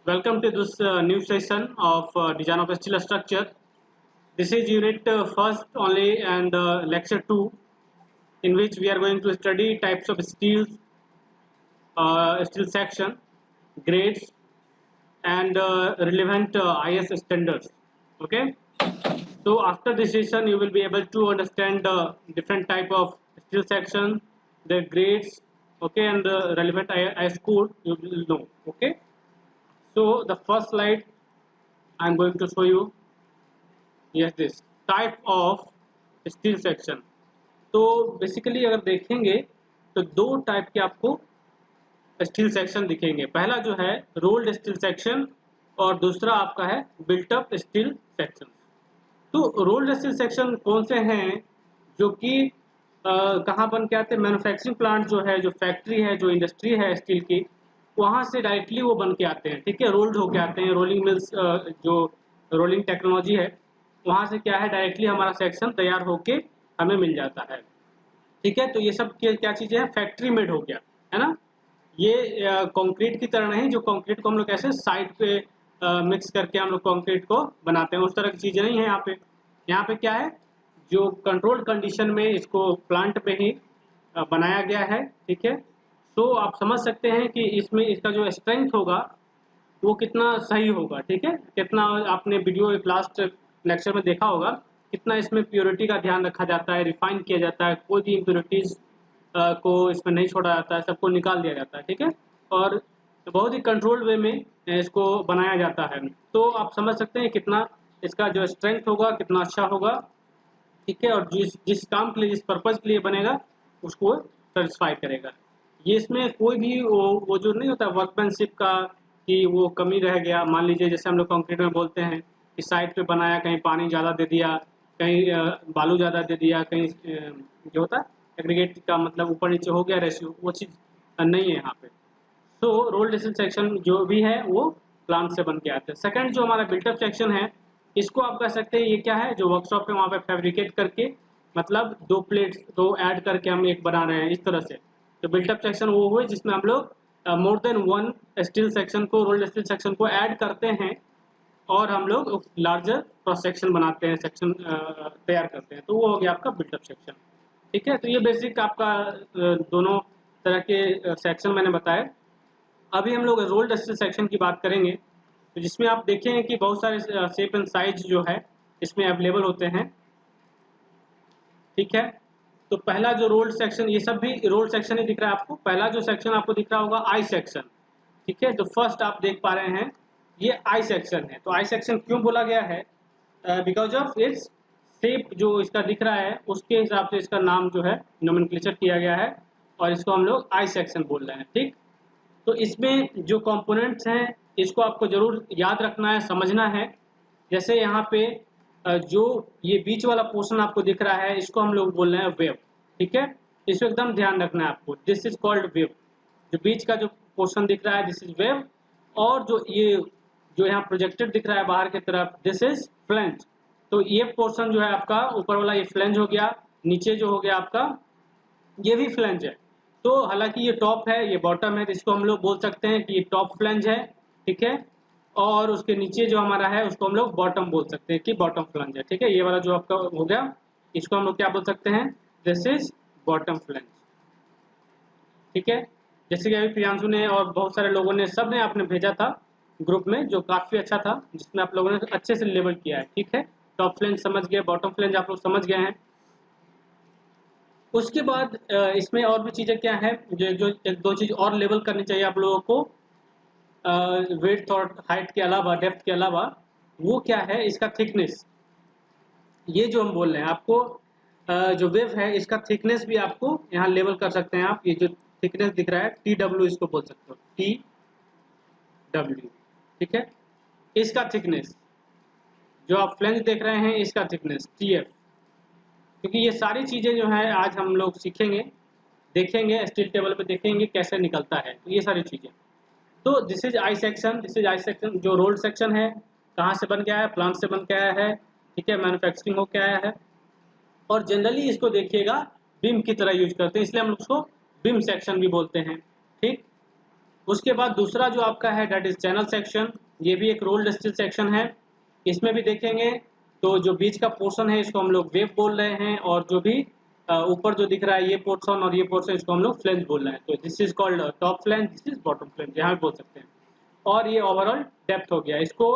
Welcome to this new session of Design of Steel Structure. This is unit first only and lecture 2, in which we are going to study types of steels, steel section, grades, and relevant IS standards. Okay. So after this session, you will be able to understand different type of steel section, their grades, okay, and the relevant IS code you will know. Okay. So the first slide I'm going to show you. Yes, this type of steel section. तो basically अगर देखेंगे तो दो type के आपको steel section दिखेंगे. पहला जो है रोल्ड स्टील सेक्शन और दूसरा आपका है बिल्ट अप स्टील सेक्शन. तो रोल्ड स्टील सेक्शन कौन से हैं जो कि कहाँ बन के आते हैं? मैन्युफैक्चरिंग प्लांट जो है, जो फैक्ट्री है, जो इंडस्ट्री है स्टील की, वहाँ से डायरेक्टली वो बन के आते हैं. ठीक है, रोल्ड होके आते हैं. रोलिंग मिल्स जो रोलिंग टेक्नोलॉजी है, वहाँ से क्या है डायरेक्टली हमारा सेक्शन तैयार होके हमें मिल जाता है. ठीक है, तो ये सब क्या चीज़ें हैं? फैक्ट्री मेड हो गया है ना. ये कंक्रीट की तरह नहीं, जो कंक्रीट को हम लोग कैसे साइड पे मिक्स करके हम लोग कंक्रीट को बनाते हैं, उस तरह की चीज़ें नहीं है यहाँ पे. यहाँ पे क्या है, जो कंट्रोल्ड कंडीशन में इसको प्लांट पे ही बनाया गया है. ठीक है, तो आप समझ सकते हैं कि इसमें इसका जो स्ट्रेंथ होगा वो कितना सही होगा. ठीक है, कितना आपने वीडियो लास्ट लेक्चर में देखा होगा, कितना इसमें प्योरिटी का ध्यान रखा जाता है, रिफाइन किया जाता है, कोई भी इम्प्योरिटीज को इसमें नहीं छोड़ा जाता है, सबको निकाल दिया जाता है. ठीक है, और बहुत ही कंट्रोल्ड वे में इसको बनाया जाता है. तो आप समझ सकते हैं कितना इसका जो स्ट्रेंथ होगा कितना अच्छा होगा. ठीक है, और जिस जिस काम के लिए, जिस पर्पज़ के लिए बनेगा उसको सेटिस्फाई करेगा. ये इसमें कोई भी वो जो नहीं होता वर्कमैनशिप का कि वो कमी रह गया. मान लीजिए जैसे हम लोग कंक्रीट में बोलते हैं कि साइड पे बनाया, कहीं पानी ज़्यादा दे दिया, कहीं बालू ज़्यादा दे दिया, कहीं जो होता है एग्रीगेट का मतलब ऊपर नीचे हो गया रेशियो, वो चीज़ नहीं है यहाँ पे. तो रोल्ड स्टील सेक्शन जो भी है वो प्लांट से बन के आते हैं. सेकंड जो हमारा बिल्टअप सेक्शन है, इसको आप कह सकते हैं ये क्या है, जो वर्कशॉप पे वहाँ पे फैब्रिकेट करके, मतलब दो प्लेट्स दो ऐड करके हम एक बना रहे हैं इस तरह से. तो बिल्टअप सेक्शन वो हुए जिसमें हम लोग more than one steel section को, रोल्ड स्टील सेक्शन को ऐड करते हैं और हम लोग लार्जर क्रॉस सेक्शन बनाते हैं, सेक्शन तैयार करते हैं. तो वो हो गया आपका बिल्टअप सेक्शन. ठीक है, तो ये बेसिक आपका दोनों तरह के सेक्शन मैंने बताए. अभी हम लोग रोल्ड स्टील सेक्शन की बात करेंगे, तो जिसमें आप देखें कि बहुत सारे शेप एंड साइज जो है इसमें अवेलेबल होते हैं. ठीक है, तो पहला जो रोल्ड सेक्शन, ये सब भी रोल्ड सेक्शन ही दिख रहा है आपको. पहला जो सेक्शन आपको दिख रहा होगा आई सेक्शन. ठीक है, तो फर्स्ट आप देख पा रहे हैं ये आई सेक्शन है. तो आई सेक्शन क्यों बोला गया है? बिकॉज ऑफ इट्स शेप जो इसका दिख रहा है उसके हिसाब से इसका नाम जो है नोमेनक्लेचर किया गया है और इसको हम लोग आई सेक्शन बोल रहे हैं. ठीक, तो इसमें जो कंपोनेंट्स हैं इसको आपको जरूर याद रखना है, समझना है. जैसे यहाँ पे जो ये बीच वाला पोर्शन आपको दिख रहा है इसको हम लोग बोल रहे हैं वेव. ठीक है, इसको एकदम ध्यान रखना है आपको. This is called wave. जो बीच का जो पोर्शन दिख रहा है दिस इज वेव, और जो यहाँ प्रोजेक्टेड दिख रहा है बाहर की तरफ दिस इज फ्लेंज. तो ये पोर्शन जो है आपका ऊपर वाला ये फ्लेंज हो गया, नीचे जो हो गया आपका ये भी फ्लेंज है. तो हालांकि ये टॉप है ये बॉटम है, तो इसको हम लोग बोल सकते हैं कि ये टॉप फ्लेंज है. ठीक है, और उसके नीचे जो हमारा है उसको हम लोग बॉटम बोल सकते हैं कि बॉटम फ्लेंज है. ठीक है, ये वाला जो आपका हो गया इसको हम लोग क्या बोल सकते हैं? This is bottom flange. ठीक है, जैसे कि अभी प्रियांशु ने और बहुत सारे लोगों ने, सब ने आपने भेजा था ग्रुप में जो काफ़ी अच्छा था, जिसमें आप लोगों ने अच्छे से लेबल किया है. ठीक है, टॉप फ्लेंज समझ गए, बॉटम फ्लेंज आप लोग समझ गए हैं. उसके बाद इसमें और भी चीज़ें क्या है जो एक दो चीज़ और लेबल करनी चाहिए आप लोगों को वेट और हाइट के अलावा, डेप्थ के अलावा. वो क्या है? इसका थिकनेस. ये जो हम बोल रहे हैं आपको जो वेव है इसका थिकनेस भी आपको यहाँ लेबल कर सकते हैं आप. ये जो थिकनेस दिख रहा है TW इसको बोल सकते हो, TW. ठीक है, इसका थिकनेस जो आप फ्लेंज देख रहे हैं इसका थिकनेस TF. क्योंकि ये सारी चीज़ें जो है आज हम लोग सीखेंगे, देखेंगे, स्टील टेबल पे देखेंगे कैसे निकलता है. तो ये सारी चीज़ें. तो this is I section. This is I section. जो रोल्ड सेक्शन है कहाँ से बन के आया? प्लांट से बन के आया है. ठीक है, मैन्युफैक्चरिंग हो के आया है. और जनरली इसको देखिएगा बीम की तरह यूज करते हैं, इसलिए हम लोग उसको बीम सेक्शन भी बोलते हैं. ठीक, उसके बाद दूसरा जो आपका है दैट इज चैनल सेक्शन, ये भी एक रोल्ड स्टील सेक्शन है। इसमें भी देखेंगे तो जो बीच का पोर्शन है इसको हम लोग वेब बोल रहे हैं, और जो भी ऊपर जो दिख रहा है ये पोर्शन और ये पोर्शन इसको हम लोग फ्लेंज बोल रहे हैं। तो this is called top flange, this is bottom flange, यहाँ भी बोल सकते हैं। और ये ओवरऑल डेप्थ हो गया, इसको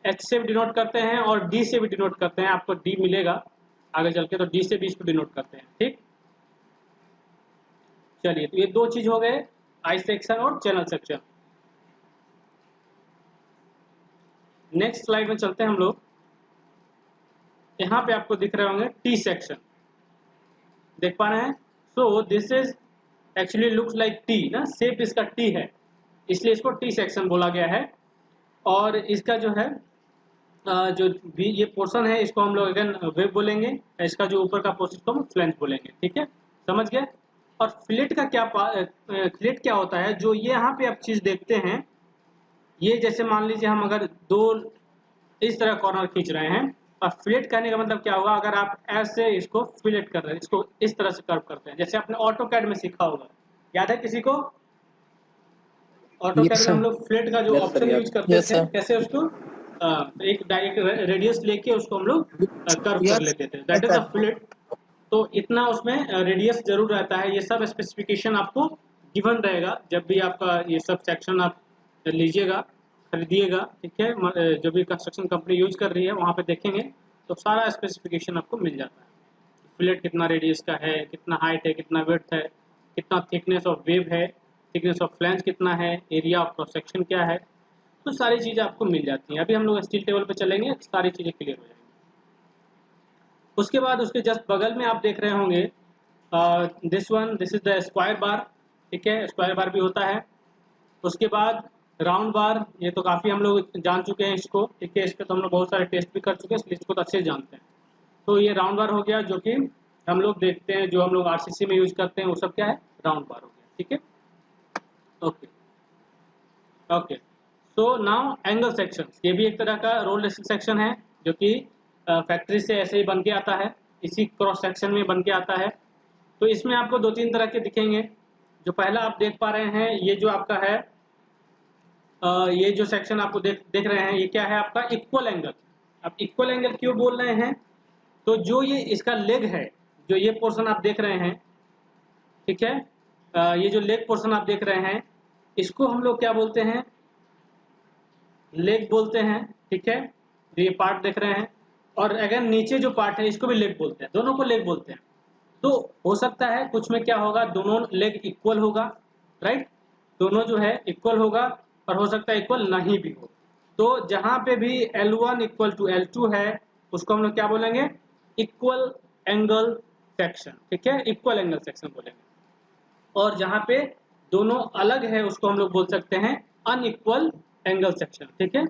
एच से भी डिनोट करते हैं और डी से भी डिनोट करते हैं, आपको डी मिलेगा आगे चल के, तो डी से भी इसको डिनोट करते हैं। ठीक, चलिए, तो ये दो चीज हो गए, आई सेक्शन और चैनल सेक्शन। नेक्स्ट स्लाइड में चलते हैं हम लोग। यहाँ पे आपको दिख रहे होंगे टी सेक्शन, देख पा रहे हैं। So this is actually looks like T ना, शेप इसका टी है, इसलिए इसको टी सेक्शन बोला गया है। और इसका जो है जो भी ये पोर्शन है इसको हम लोग अगेन वेब बोलेंगे, इसका जो ऊपर का पोर्शन को हम फ्लेंज बोलेंगे। ठीक है, समझ गए। और फिलेट का क्या फिलेट क्या होता है, जो ये यहाँ पे आप चीज देखते हैं, ये जैसे मान लीजिए हम अगर दो इस तरह कॉर्नर खींच रहे हैं, और फिलेट करने का मतलब क्या होगा, अगर आप ऐसे इसको फिलेट कर रहे हैं, इसको इस तरह से कर्व करते हैं, जैसे आपने ऑटोकैड में सीखा होगा, याद है किसी को? ऑटोकैड यस में हम सर। लोग फ्लेट का जो yes sir, option use yes. करते यस थे, सर। कैसे उसको एक रेडियस लेके उसको हम लोग कर्व कर यस लेते थे, दैट इज अ फिलेट। तो इतना उसमें रेडियस जरूर रहता है। ये सब स्पेसिफिकेशन आपको गिवन रहेगा जब भी आपका ये सब सेक्शन आप लीजिएगा, खरीदिएगा। ठीक है, जो भी कंस्ट्रक्शन कंपनी यूज कर रही है वहाँ पे देखेंगे तो सारा स्पेसिफिकेशन आपको मिल जाता है। फिलेट कितना रेडियस का है, कितना हाइट है, कितना विड्थ है, कितना थिकनेस ऑफ वेब है, थिकनेस ऑफ फ्लैंज कितना है, एरिया ऑफ क्रॉस सेक्शन क्या है, तो सारी चीज़ें आपको मिल जाती हैं। अभी हम लोग स्टील टेबल पे चलेंगे, सारी चीज़ें क्लियर हो जाएंगी। उसके बाद उसके जस्ट बगल में आप देख रहे होंगे this is the square bar. ठीक है, स्क्वायर बार भी होता है। उसके बाद राउंड बार, ये तो काफ़ी हम लोग जान चुके हैं इसको। ठीक है, इस पर तो हम लोग बहुत सारे टेस्ट भी कर चुके हैं, इसलिए इसको तो अच्छे से जानते हैं। तो ये राउंड बार हो गया, जो कि हम लोग देखते हैं, जो हम लोग आरसीसी में यूज करते हैं, वो सब क्या है, राउंड बार हो गया। ठीक है, okay okay. So now angle section, ये भी एक तरह का रोल सेक्शन है, जो कि फैक्ट्री से ऐसे ही बन के आता है, इसी क्रॉस सेक्शन में बन के आता है। तो इसमें आपको दो तीन तरह के दिखेंगे। जो पहला आप देख पा रहे हैं, ये जो आपका है ये जो सेक्शन आपको देख रहे हैं, ये क्या है आपका इक्वल एंगल। अब इक्वल एंगल क्यों बोल रहे हैं, तो जो ये इसका लेग है, जो ये पोर्शन आप देख रहे हैं, ठीक है, ये जो लेग पोर्शन आप देख रहे हैं, इसको हम लोग क्या बोलते हैं, लेग बोलते हैं। ठीक है, जो ये पार्ट देख रहे हैं, और अगर नीचे जो पार्ट है इसको भी लेग बोलते हैं, दोनों को लेग बोलते हैं। तो हो सकता है कुछ में क्या होगा, दोनों लेग इक्वल होगा, राइट, दोनों जो है इक्वल होगा, और हो सकता है इक्वल नहीं भी हो। तो जहां पे भी L1 इक्वल टू L2 है, उसको हम लोग क्या बोलेंगे, इक्वल एंगल सेक्शन। ठीक है, इक्वल एंगल सेक्शन बोलेंगे। और जहां पे दोनों अलग है उसको हम लोग बोल सकते हैं अनइक्वल एंगल सेक्शन। ठीक है,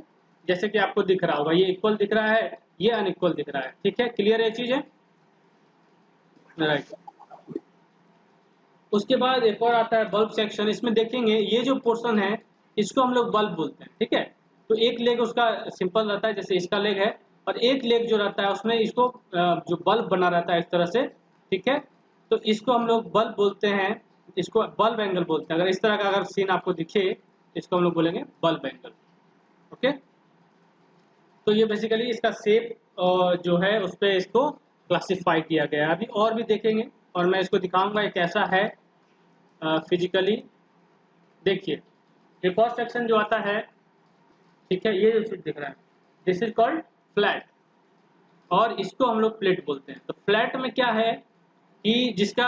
जैसे कि आपको दिख रहा होगा, ये इक्वल दिख रहा है, ये अनइक्वल दिख रहा है। ठीक है, क्लियर है चीज है, राइट। उसके बाद एक और आता है बल्ब सेक्शन। इसमें देखेंगे ये जो पोर्शन है इसको हम लोग बल्ब बोलते हैं। ठीक है, तो एक लेग उसका सिंपल रहता है, जैसे इसका लेग है, और एक लेग जो रहता है उसमें इसको जो बल्ब बना रहता है इस तरह से। ठीक है, तो इसको हम लोग बल्ब बोलते हैं, इसको बल्ब एंगल बोलते हैं। अगर इस तरह का अगर सीन आपको दिखे, इसको हम लोग बोलेंगे बल्ब एंगल। ओके, तो ये बेसिकली इसका शेप जो है उस पर इसको क्लासिफाई किया गया है। अभी और भी देखेंगे, और मैं इसको दिखाऊंगा एक ऐसा है फिजिकली। देखिए, एक और सेक्शन जो आता है, ठीक है, ये जो चीज दिख रहा है, दिस इज कॉल्ड फ्लैट, और इसको हम लोग प्लेट बोलते हैं। तो फ्लैट में क्या है कि जिसका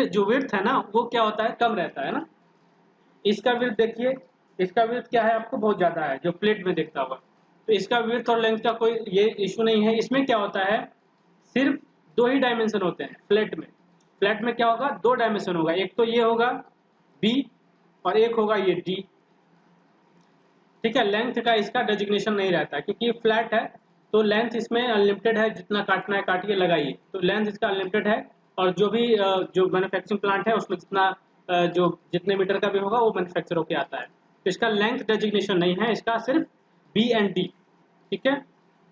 जो विड्थ है ना, वो क्या होता है, कम रहता है ना। इसका विड्थ देखिए, इसका विड्थ क्या है, आपको बहुत ज्यादा है, जो प्लेट में दिखता होगा। तो इसका विड्थ और लेंथ का कोई ये इशू नहीं है। इसमें क्या होता है, सिर्फ दो ही डायमेंशन होते हैं फ्लैट में। फ्लैट में क्या होगा, दो डायमेंशन होगा, एक तो ये होगा बी और एक होगा ये डी। ठीक है, लेंथ का इसका डेजिग्नेशन नहीं रहता है, क्योंकि ये फ्लैट है, तो लेंथ इसमें अनलिमिटेड है, जितना काटना है काटिए लगाइए, तो लेंथ इसका अनलिमिटेड है। और जो भी जो मैन्युफैक्चरिंग प्लांट है उसमें जितना जो जितने मीटर का भी होगा वो मैन्युफैक्चर होकर आता है। तो इसका लेंथ डेजिग्नेशन नहीं है, इसका सिर्फ बी एंड डी। ठीक है,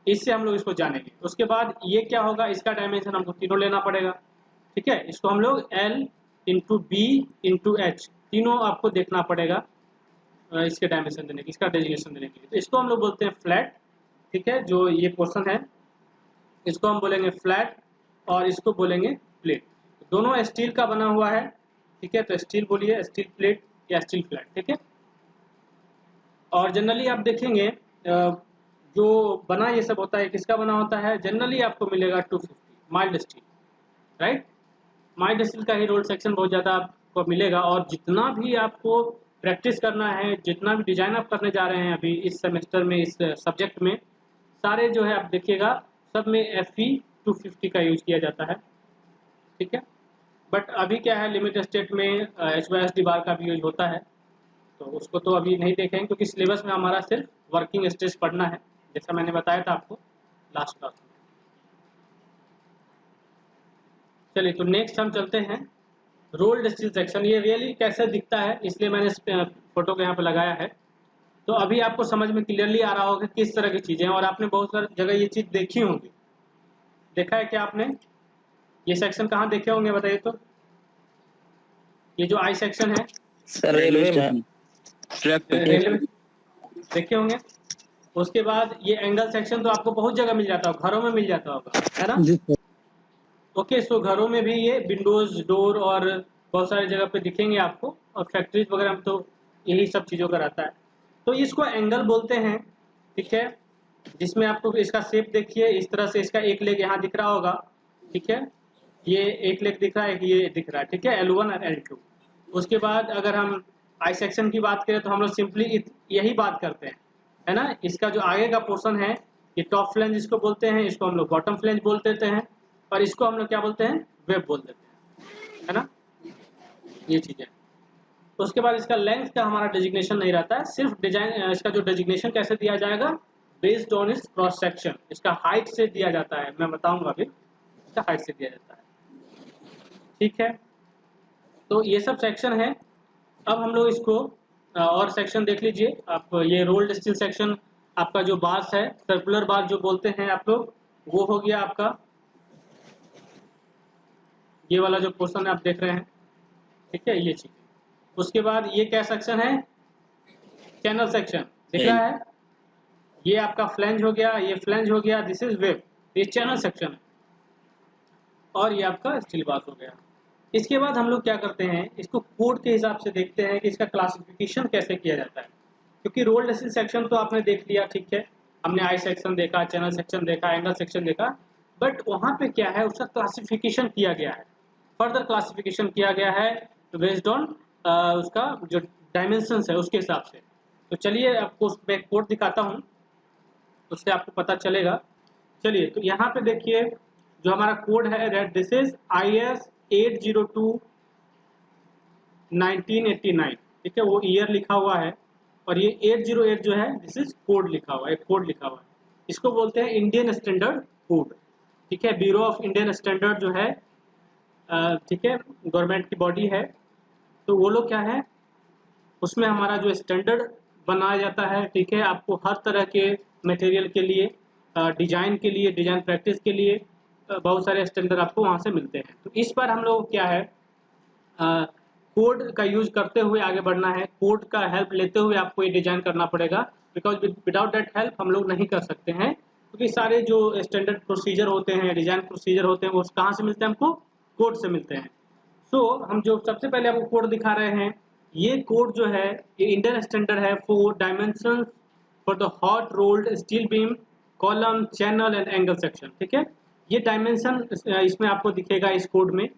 इससे हम लोग इसको जानेंगे। उसके बाद ये क्या होगा, इसका डायमेंशन हमको तीनों लेना पड़ेगा। ठीक है, इसको हम लोग L into B into H तीनों आपको देखना पड़ेगा। इसके डायमेंशन देने की, इसका डेजिग्नेशन देने के लिए। तो इसको हम लोग बोलते हैं फ्लैट, ठीक है। जो ये पोर्शन है इसको हम बोलेंगे फ्लैट और इसको बोलेंगे प्लेट। दोनों स्टील का बना हुआ है, ठीक है। तो स्टील बोलिए, स्टील प्लेट या स्टील फ्लैट, ठीक है। और जनरली आप देखेंगे जो बना ये सब होता है किसका बना होता है, जनरली आपको मिलेगा 250 mild steel, right. Mild steel का ही रोल सेक्शन बहुत ज़्यादा आपको मिलेगा। और जितना भी आपको प्रैक्टिस करना है, जितना भी डिजाइन आप करने जा रहे हैं अभी इस सेमेस्टर में, इस सब्जेक्ट में, सारे जो है आप देखिएगा सब में FE 250 का यूज किया जाता है, ठीक है। बट अभी क्या है, लिमिट स्टेट में HYSD बार का भी यूज होता है, तो उसको तो अभी नहीं देखेंगे क्योंकि सिलेबस में हमारा सिर्फ वर्किंग स्ट्रेस पढ़ना है, जैसा मैंने बताया था आपको लास्ट क्लास में। चलिए तो नेक्स्ट हम चलते हैं रोल्ड स्टील सेक्शन। ये रियली कैसे दिखता है इसलिए मैंने इस फोटो को यहाँ पे लगाया है। तो अभी आपको समझ में क्लियरली आ रहा होगा किस तरह की चीजें हैं, और आपने बहुत सारी जगह ये चीज देखी होंगी। देखा है क्या आपने? ये सेक्शन कहाँ देखे होंगे बताइए तो? ये जो आई सेक्शन है रेलवे में, रेलवे देखे होंगे। उसके बाद ये एंगल सेक्शन तो आपको बहुत जगह मिल जाता होगा, घरों में मिल जाता होगा, है ना? ओके, सो घरों में भी ये विंडोज, डोर और बहुत सारी जगह पे दिखेंगे आपको, और फैक्ट्रीज वगैरह में तो यही सब चीज़ों का रहता है। तो इसको एंगल बोलते हैं, ठीक है। जिसमें आपको इसका शेप देखिए, इस तरह से इसका एक लेग यहाँ दिख रहा होगा, ठीक है। ये एक लेग दिख रहा है, ये दिख रहा है, ठीक है, L1 और L2। उसके बाद अगर हम आई सेक्शन की बात करें तो हम लोग सिंपली यही बात करते हैं, है ना। इसका जो आगे का पोर्शन है ये टॉप फ्लैंज इसको बोलते हैं, इसको हम लोग बॉटम फ्लैंज बोल देते हैं, और इसको हम लोग क्या बोलते हैं, वेब बोल देते हैं, है ना। ये चीज़ें। तो उसके बाद इसका लेंथ का हमारा डेजिग्नेशन नहीं रहता है, सिर्फ डिजाइन इसका जो डेजिग्नेशन कैसे दिया जाएगा, बेस्ड ऑन इस क्रॉस सेक्शन, इसका हाइट से दिया जाता है। मैं बताऊंगा अभी, इसका हाइट से दिया जाता है, ठीक है। तो ये सब सेक्शन है। अब हम लोग इसको और सेक्शन देख लीजिए आप। ये रोल्ड स्टील सेक्शन, आपका जो बार्स है, सर्कुलर बार जो बोलते हैं आप लोग, वो हो गया आपका ये वाला जो पोर्शन आप देख रहे हैं, ठीक है, ये चीज। उसके बाद ये क्या सेक्शन है, चैनल सेक्शन दिख रहा है। ये आपका फ्लैंज हो गया, ये फ्लैंज हो गया, दिस इज वेब, ये चैनल सेक्शन है। और ये आपका स्टील बार हो गया। इसके बाद हम लोग क्या करते हैं, इसको कोड के हिसाब से देखते हैं कि इसका क्लासिफिकेशन कैसे किया जाता है। क्योंकि रोल्ड स्टील सेक्शन तो आपने देख लिया, ठीक है, हमने आई सेक्शन देखा, चैनल सेक्शन देखा, एंगल सेक्शन देखा, बट वहाँ पे क्या है, उसका क्लासिफिकेशन किया गया है, फर्दर क्लासिफिकेशन किया गया है बेस्ड ऑन उसका जो डायमेंशंस है उसके हिसाब से। तो चलिए आपको उसमें एक कोड दिखाता हूँ, उससे आपको पता चलेगा। चलिए तो यहाँ पे देखिए जो हमारा कोड है, दिस इज IS 802 1989, ठीक है, वो ईयर लिखा हुआ है। और ये 808 जो है दिस इज कोड लिखा हुआ है, कोड लिखा हुआ है। इसको बोलते हैं इंडियन स्टैंडर्ड कोड, ठीक है। ब्यूरो ऑफ इंडियन स्टैंडर्ड जो है, ठीक है, गवर्नमेंट की बॉडी है। तो वो लोग क्या है, उसमें हमारा जो स्टैंडर्ड बनाया जाता है, ठीक है। आपको हर तरह के मटेरियल के लिए, डिजाइन के लिए, डिजाइन प्रैक्टिस के लिए बहुत सारे स्टैंडर्ड आपको वहाँ से मिलते हैं। तो इस पर हम लोग क्या है, कोड का यूज करते हुए आगे बढ़ना है, कोड का हेल्प लेते हुए आपको ये डिजाइन करना पड़ेगा। बिकॉज विदाउट दैट हेल्प हम लोग नहीं कर सकते हैं, क्योंकि सारे जो स्टैंडर्ड प्रोसीजर होते हैं, डिजाइन प्रोसीजर होते हैं, वो कहाँ से मिलते हैं हमको, कोड से मिलते हैं। सो हम जो सबसे पहले आपको कोड दिखा रहे हैं, ये कोड जो है ये इंडियन स्टैंडर्ड है for dimension for the hot rolled steel beam, column, channel and angle section, ठीक है। ये डायमेंशन इसमें आपको दिखेगा इस कोड में।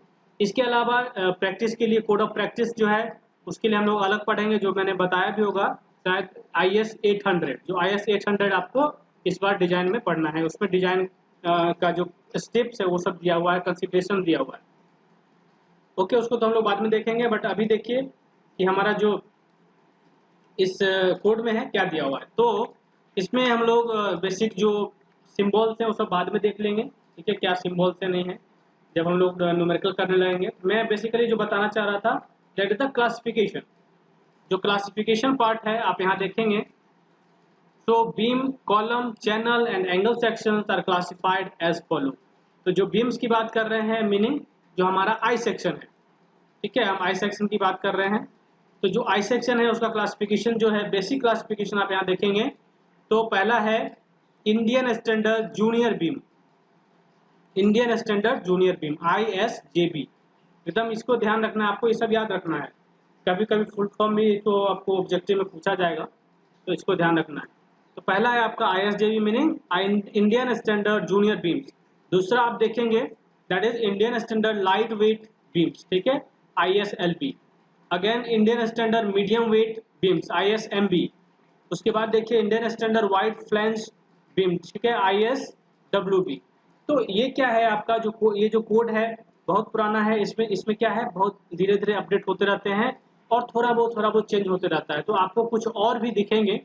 इसके अलावा प्रैक्टिस के लिए कोड ऑफ प्रैक्टिस जो है उसके लिए हम लोग अलग पढ़ेंगे, जो मैंने बताया भी होगा शायद IS 800, जो IS 800 आपको इस बार डिजाइन में पढ़ना है। उसमें डिजाइन का जो स्टेप्स है वो सब दिया हुआ है, कंसिडरेशन दिया हुआ है, ओके। उसको तो हम लोग बाद में देखेंगे, बट अभी देखिए कि हमारा जो इस कोड में है क्या दिया हुआ है। तो इसमें हम लोग बेसिक जो सिंबल्स हैं वो सब बाद में देख लेंगे, ठीक है, क्या सिंबल्स है नहीं है, जब हम लोग न्यूमेरिकल करने लगेंगे। मैं बेसिकली जो बताना चाह रहा था, दैट इज द क्लासिफिकेशन। जो क्लासिफिकेशन पार्ट है आप यहाँ देखेंगे, so beam, column, channel and angle sections are classified as follow. तो जो बीम्स की बात कर रहे हैं, मीनिंग जो हमारा आई सेक्शन है, ठीक है, हम आई सेक्शन की बात कर रहे हैं। तो जो आई सेक्शन है उसका क्लासिफिकेशन जो है, बेसिक क्लासिफिकेशन आप यहाँ देखेंगे तो पहला है Indian standard junior beam, Indian standard junior beam ISJB। एकदम इसको ध्यान रखना है आपको, ये सब याद रखना है, कभी कभी फुल फॉर्म भी तो आपको ऑब्जेक्टिव में पूछा जाएगा, तो इसको ध्यान रखना है। तो पहला है आपका ISJB meaning Indian standard junior beams. दूसरा आप देखेंगे that is Indian standard light weight beams, ठीक है, ISLB। Again Indian standard medium wait beams ISMB। उसके बाद देखिए Indian standard wide flange beam, ठीक है, ISWB। तो ये क्या है आपका जो ये जो कोड है बहुत पुराना है, इसमें इसमें क्या है बहुत धीरे धीरे अपडेट होते रहते हैं और थोड़ा बहुत चेंज होते रहता है। तो आपको कुछ और भी दिखेंगे,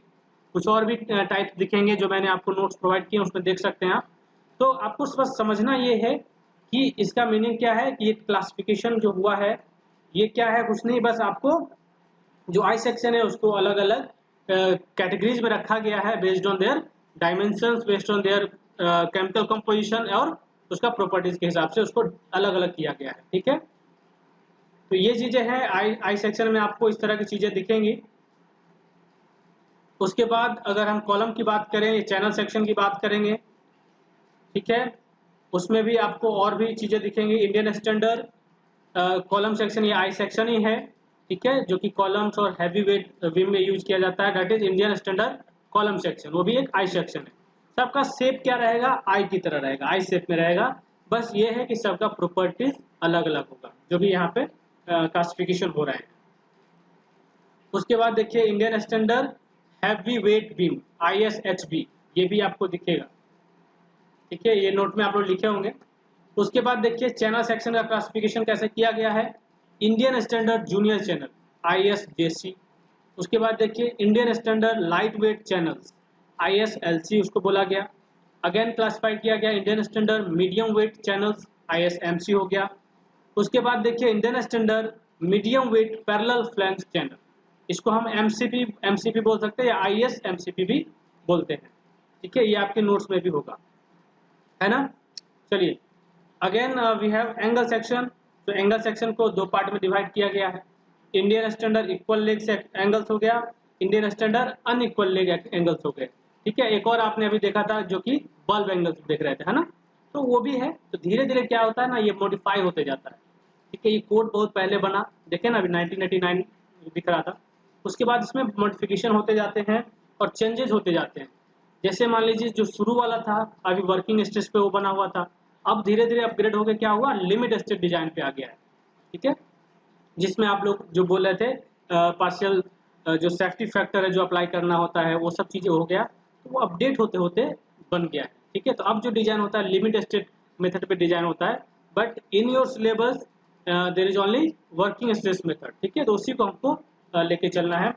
कुछ और भी टाइप दिखेंगे जो मैंने आपको नोट्स प्रोवाइड किए उसमें देख सकते हैं आप। तो आपको बस समझना ये है कि इसका मीनिंग क्या है कि ये क्लासिफिकेशन जो हुआ है ये क्या है, कुछ नहीं, बस आपको जो आई सेक्शन है उसको अलग अलग कैटेगरीज में रखा गया है based on their dimensions, based on their chemical composition और उसका प्रॉपर्टीज के हिसाब से उसको अलग अलग किया गया है, ठीक है। तो ये चीजें हैं आई सेक्शन में आपको इस तरह की चीजें दिखेंगी। उसके बाद अगर हम कॉलम की बात करें, चैनल सेक्शन की बात करेंगे, ठीक है, उसमें भी आपको और भी चीजें दिखेंगी। इंडियन स्टैंडर्ड कॉलम सेक्शन ये आई सेक्शन ही है, ठीक है, जो कि कॉलम्स और हैवी वेट बीम में यूज किया जाता है, that is Indian standard column section, वो भी एक आई सेक्शन है। सबका शेप क्या रहेगा, आई की तरह रहेगा, आई शेप में रहेगा, बस ये है कि सबका प्रॉपर्टीज अलग अलग होगा जो भी यहाँ पे क्लासिफिकेशन हो रहा है। उसके बाद देखिए Indian standard heavy weight beam ISHB, ये भी आपको दिखेगा, ठीक है, ये नोट में आप लोग लिखे होंगे। उसके बाद देखिए चैनल सेक्शन का क्लासिफिकेशन कैसे किया गया है, Indian standard junior channel ISJC। उसके बाद देखिए Indian standard light weight channels ISLC उसको बोला गया। अगेन क्लासिफाई किया गया Indian standard medium wait channels ISMC हो गया। उसके बाद देखिए Indian standard medium wait parallel flange channel, इसको हम MCP बोल सकते हैं या ISMCP भी बोलते हैं, ठीक है, ये आपके नोट्स में भी होगा, है ना। चलिए again we have angle section. तो एंगल सेक्शन को दो पार्ट में डिवाइड किया गया है, Indian standard equal leg angles हो गया, Indian standard unequal leg angles हो गए, ठीक है। एक और आपने अभी देखा था जो कि बल्ब एंगल्स देख रहे थे, है ना, तो वो भी है। तो धीरे धीरे क्या होता है ना, ये मॉडिफाई होते जाता है, ठीक है। ये कोड बहुत पहले बना, देखे ना, अभी 1989 दिख रहा था। उसके बाद इसमें मॉडिफिकेशन होते जाते हैं और चेंजेस होते जाते हैं। जैसे मान लीजिए जो शुरू वाला था अभी वर्किंग स्टेज पे वो बना हुआ था, अब धीरे धीरे अपग्रेड होकर क्या हुआ, लिमिट स्टेट डिजाइन पे आ गया है, ठीक है, जिसमें आप लोग जो बोल रहे थे पार्शियल जो सेफ्टी फैक्टर है जो अप्लाई करना होता है वो सब चीजें हो गया, तो वो अपडेट होते होते बन गया है, ठीक है। तो अब जो डिजाइन होता है लिमिट स्टेट मेथड पे डिजाइन होता है, but in your syllabus there is only working stress method, ठीक है, तो उसी को हमको लेके चलना है।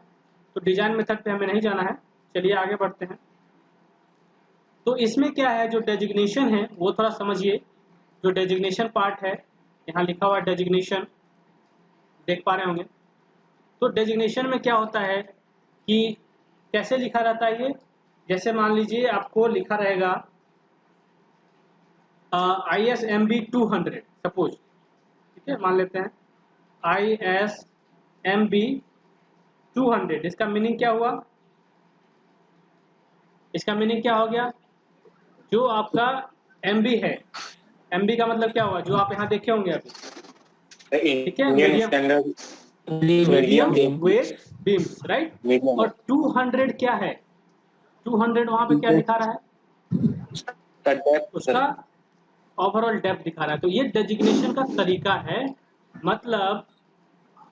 तो डिजाइन मेथड पे हमें नहीं जाना है, चलिए आगे बढ़ते हैं। तो इसमें क्या है, जो डेजिग्नेशन है वो थोड़ा समझिए। जो डेजिग्नेशन पार्ट है, यहाँ लिखा हुआ डेजिग्नेशन देख पा रहे होंगे। तो डेजिग्नेशन में क्या होता है कि कैसे लिखा रहता है ये, जैसे मान लीजिए आपको लिखा रहेगा ISMB 200 सपोज, ठीक है, मान लेते हैं ISMB 200, इसका मीनिंग क्या हुआ, इसका मीनिंग क्या हो गया, जो आपका MB है, MB का मतलब क्या हुआ, जो आप यहाँ देखे होंगे अभी, ठीक है, मीडियम वेट बीम्स, राइट। और 200 क्या है, 200 वहां पे क्या दिखा रहा है, उसका ओवरऑल डेप्थ दिखा रहा है। तो ये डेजिग्नेशन का तरीका है, मतलब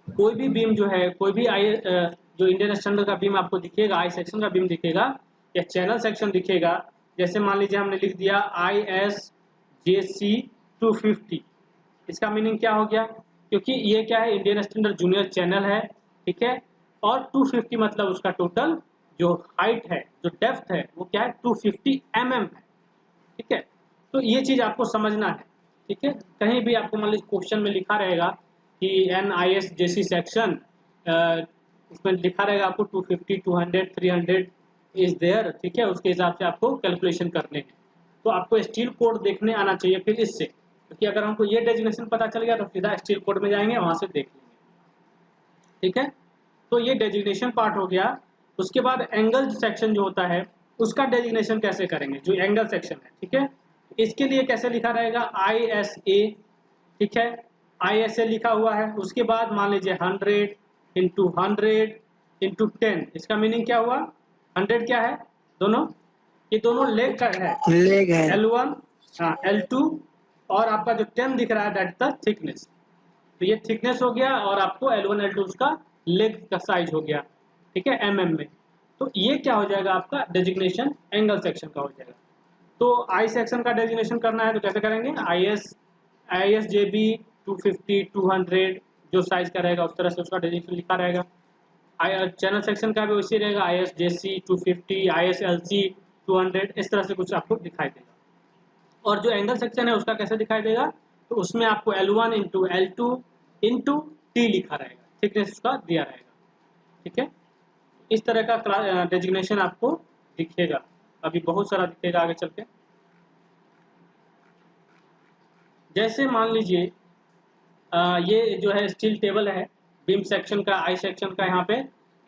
कोई भी बीम जो है, कोई भी जो इंडियन स्टैंडर्ड का बीम आपको दिखेगा, आई सेक्शन का बीम दिखेगा या चैनल सेक्शन दिखेगा, जैसे मान लीजिए हमने लिख दिया ISJC 250, इसका मीनिंग क्या हो गया, क्योंकि ये क्या है इंडियन स्टैंडर्ड जूनियर चैनल है, ठीक है, और 250 मतलब उसका टोटल जो हाइट है, जो डेप्थ है वो क्या है 250 mm है, ठीक है। तो ये चीज आपको समझना है, ठीक है। कहीं भी आपको मान लीजिए क्वेश्चन में लिखा रहेगा कि NISJC सेक्शन, इसमें लिखा रहेगा आपको 250 200 300 इज देयर, ठीक है, उसके हिसाब से आपको कैलकुलेशन करने हैं। तो आपको स्टील कोड देखने आना चाहिए फिर इससे, क्योंकि अगर हमको ये डेजिग्नेशन पता चल गया तो सीधा स्टील कोड में जाएंगे, वहां से देख लेंगे, ठीक है। तो ये डेजिग्नेशन पार्ट हो गया। उसके बाद एंगल सेक्शन जो होता है उसका डेजिग्नेशन कैसे करेंगे, जो एंगल सेक्शन है, ठीक है। इसके लिए कैसे लिखा रहेगा, ISA, ठीक है, ISA लिखा हुआ है। उसके बाद मान लीजिए 100 × 100 × 10, इसका मीनिंग क्या हुआ, 100 क्या है, दोनों, ये दोनों लेग का है, लेग है। L1, हाँ L2, और आपका जो 10 दिख रहा है दैट द थिकनेस। तो ये थिकनेस हो गया और आपको L1 L2 उसका लेग का साइज हो गया, ठीक है, mm में। तो ये क्या हो जाएगा, आपका डेजिग्नेशन एंगल सेक्शन का हो जाएगा। तो आई सेक्शन का डेजिग्नेशन करना है तो कैसे करेंगे, ISJB 250 200 जो साइज का रहेगा उस तरह से उसका डेजिग्नेशन लिखा रहेगा। चैनल सेक्शन का भी उसी रहेगा, ISJC 250 ISLC 200, इस तरह से कुछ आपको दिखाई देगा। और जो एंगल सेक्शन है उसका कैसे दिखाई देगा, तो उसमें आपको L1 × L2 × T लिखा रहेगा, थिकनेस उसका दिया रहेगा, ठीक है। इस तरह का डेजिग्नेशन आपको दिखेगा, अभी बहुत सारा दिखेगा आगे चल के। जैसे मान लीजिए ये जो है स्टील टेबल है, बीम सेक्शन का, आई सेक्शन का, यहाँ पे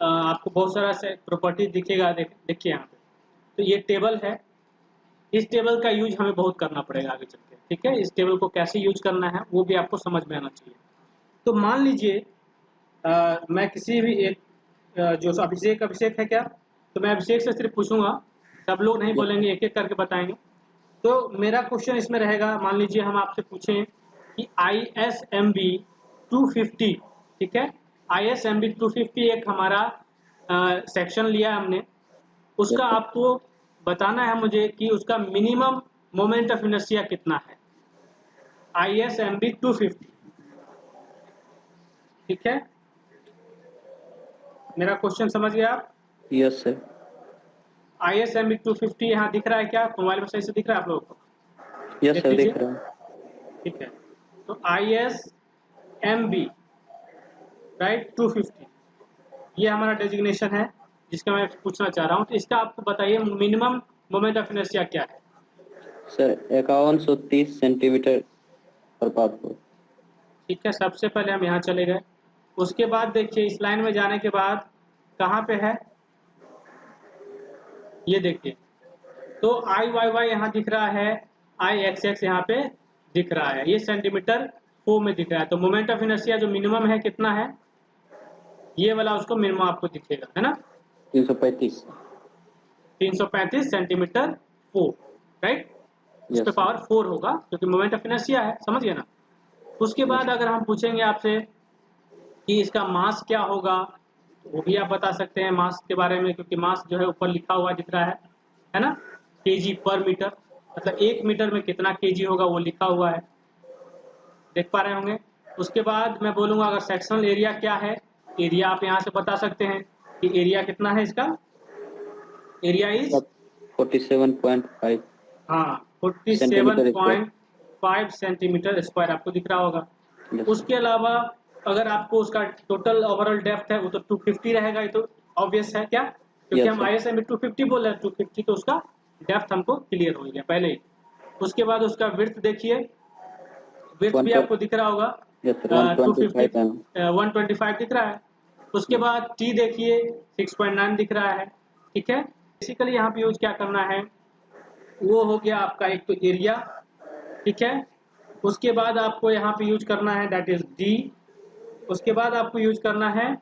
आपको बहुत सारा प्रॉपर्टी दिखेगा, देखिए यहाँ पे। तो ये टेबल है, इस टेबल का यूज हमें बहुत करना पड़ेगा आगे चल के, ठीक है। इस टेबल को कैसे यूज करना है वो भी आपको समझ में आना चाहिए। तो मान लीजिए मैं किसी भी एक जो अभिषेक है क्या, तो मैं अभिषेक से सिर्फ पूछूंगा, सब लोग नहीं बोलेंगे, एक एक करके बताएंगे। तो मेरा क्वेश्चन इसमें रहेगा, मान लीजिए हम आपसे पूछें कि ISMB 250, ठीक है, ISMB 250 एक हमारा सेक्शन लिया हमने, उसका आपको बताना है मुझे कि उसका मिनिमम मोमेंट ऑफ इनर्शिया कितना है, ISMB 250, ठीक है। मेरा क्वेश्चन समझ गया आप? Yes sir. ISMB 250 यहाँ दिख रहा है क्या, मोबाइल में सही से दिख रहा है आप लोगों को? यस सर, दिख रहा है। ठीक है, तो ISMB राइट 250 ये हमारा डेजिग्नेशन है जिसका मैं पूछना चाह रहा हूँ। तो इसका आपको बताइए मिनिमम मोमेंट ऑफ इनर्शिया क्या है? सर 5130 सेंटीमीटर पर पाथ। ठीक है, सबसे पहले हम यहाँ चले गए। उसके बाद देखिए इस लाइन में जाने के बाद कहाँ पे है, ये देखिए, तो IYY यहाँ दिख रहा है, IXX यहाँ पे दिख रहा है, ये सेंटीमीटर 4 में दिख रहा है। तो मोमेंट ऑफ इनर्शिया जो मिनिमम है कितना है, ये वाला उसको मिनिमम आपको दिखेगा, है ना, 335 सेंटीमीटर 4, राइट, उस पे पावर 4 होगा क्योंकि मोमेंट ऑफ इनर्शिया है, समझ गए ना। उसके बाद अगर हम पूछेंगे आपसे कि इसका मास क्या होगा, तो वो भी आप बता सकते हैं मास के बारे में, क्योंकि मास जो है ऊपर लिखा हुआ दिख रहा है ना, kg पर मीटर, मतलब 1 मीटर में कितना kg होगा वो लिखा हुआ है, देख पा रहे होंगे। उसके बाद मैं बोलूँगा अगर सेक्शनल एरिया क्या है, एरिया आप यहाँ से बता सकते हैं कि एरिया कितना है इसका, एरिया इज 47.5, हाँ 47.5 सेंटीमीटर स्क्वायर आपको दिख रहा होगा। उसके अलावा अगर आपको उसका टोटल ओवरऑल डेप्थ है वो तो 250 रहेगा, ये तो ऑब्वियस है क्या, क्योंकि हम ISMB 250 बोल रहे हैं, 250 तो उसका डेप्थ हमको क्लियर हो गया पहले ही। उसके बाद उसका विड्थ देखिए, विड्थ भी आपको दिख रहा होगा 250 125 दिख रहा है। उसके बाद टी देखिए 6.9 दिख रहा है, ठीक है। बेसिकली यहाँ पे यूज क्या करना है वो हो गया आपका एक तो एरिया, ठीक है। उसके बाद आपको यहाँ पे यूज करना है दैट इज डी। उसके बाद आपको यूज करना है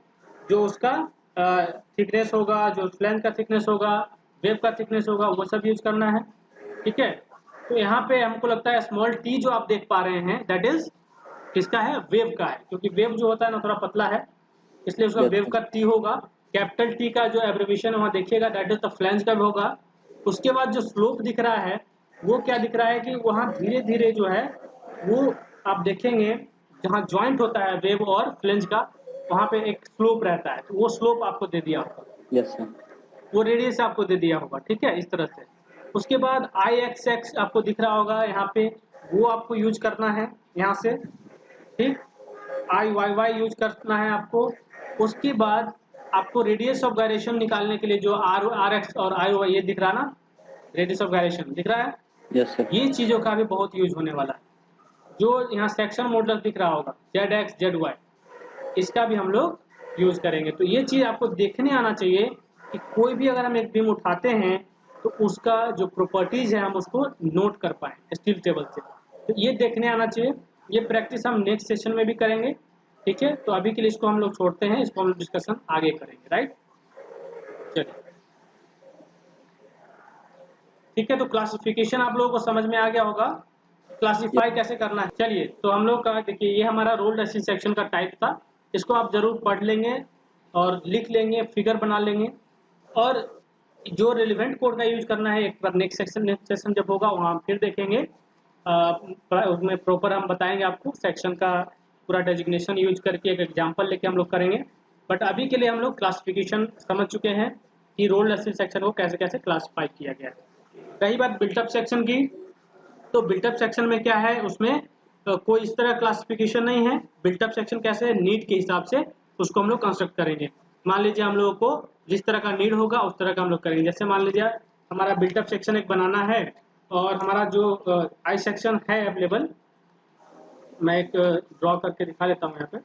जो उसका थिकनेस होगा, जो फ्लैंज का थिकनेस होगा, वेब का थिकनेस होगा, वो सब यूज करना है, ठीक है। तो यहाँ पे हमको लगता है स्मॉल टी जो आप देख पा रहे हैं दैट इज किसका है, वेव का है, क्योंकि वेव जो होता है ना थोड़ा पतला है इसलिए उसका वेव का टी होगा। कैपिटल टी का जो एब्रिविएशन वहाँ देखिएगा दैट इज द फ्लैंज का होगा। उसके बाद जो स्लोप दिख रहा है वो क्या दिख रहा है कि वहाँ धीरे धीरे जो है वो आप देखेंगे जहाँ ज्वाइंट होता है वेव और फ्लैंज का वहाँ पे एक स्लोप रहता है, तो वो स्लोप आपको दे दिया होगा, यस सर, वो रेडियस आपको दे दिया होगा, ठीक है, इस तरह से। उसके बाद IXX आपको दिख रहा होगा यहाँ पे, वो आपको यूज करना है यहाँ से, ठीक। IYY यूज करना है आपको। उसके बाद आपको रेडियस ऑफ गायरेशन निकालने के लिए जो RX और IY ये दिख रहा ना, रेडियस ऑफ गायरेशन दिख रहा है, यस सर, ये चीज़ों का भी बहुत यूज होने वाला है। जो यहाँ सेक्शन मॉडल दिख रहा होगा ZX ZY, इसका भी हम लोग यूज करेंगे। तो ये चीज आपको देखने आना चाहिए कि कोई भी अगर हम एक बीम उठाते हैं तो उसका जो प्रॉपर्टीज है हम उसको नोट कर पाए स्टील टेबल से। तो ये देखने आना चाहिए। ये प्रैक्टिस हम नेक्स्ट सेशन में भी करेंगे, ठीक है। तो अभी के लिए इसको हम लोग छोड़ते हैं, इसको हम डिस्कशन आगे करेंगे, राइट। चलिए ठीक है। तो क्लासिफिकेशन आप लोगों को समझ में आ गया होगा, क्लासिफाई कैसे करना है। चलिए तो हम लोग का देखिए ये हमारा रोल्ड स्टील सेक्शन का टाइप था, इसको आप जरूर पढ़ लेंगे और लिख लेंगे, फिगर बना लेंगे, और जो रिलेवेंट कोड का यूज करना है एक बार नेक्स्ट सेशन जब होगा वहाँ हम फिर देखेंगे। उसमें प्रॉपर हम बताएंगे आपको सेक्शन का पूरा डेजिग्नेशन यूज करके एक एग्जांपल लेके हम लोग करेंगे। बट अभी के लिए हम लोग क्लासिफिकेशन समझ चुके हैं कि रोल्ड स्टील सेक्शन को कैसे कैसे क्लासिफाई किया गया है। रही बात बिल्टअप सेक्शन की, तो बिल्टअप सेक्शन में क्या है, उसमें कोई इस तरह क्लासिफिकेशन नहीं है। बिल्टअप सेक्शन कैसे है, नीड के हिसाब से उसको हम लोग कंस्ट्रक्ट करेंगे। मान लीजिए हम लोगों को जिस तरह का नीड होगा उस तरह का हम लोग करेंगे। जैसे मान लीजिए हमारा बिल्टअप सेक्शन एक बनाना है और हमारा जो आई सेक्शन है अवेलेबल, मैं एक ड्रॉ करके दिखा देता हूँ यहाँ पे।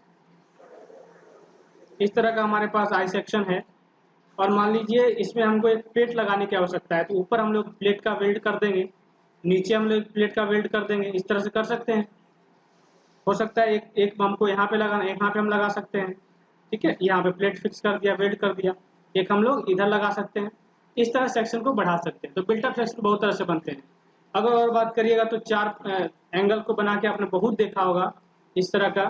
इस तरह का हमारे पास आई सेक्शन है और मान लीजिए इसमें हमको एक प्लेट लगाने की आवश्यकता है, तो ऊपर हम लोग प्लेट का वेल्ड कर देंगे, नीचे हम लोग प्लेट का वेल्ड कर देंगे। इस तरह से कर सकते हैं। हो सकता है एक हमको यहाँ पे लगाना, एक यहाँ पे हम लगा सकते हैं, ठीक है। यहाँ पे प्लेट फिक्स कर दिया, वेल्ड कर दिया, एक हम लोग इधर लगा सकते हैं। इस तरह सेक्शन को बढ़ा सकते हैं। तो बिल्टअप सेक्शन बहुत तरह से बनते हैं। अगर और बात करिएगा तो चार एंगल को बना के आपने बहुत देखा होगा, इस तरह का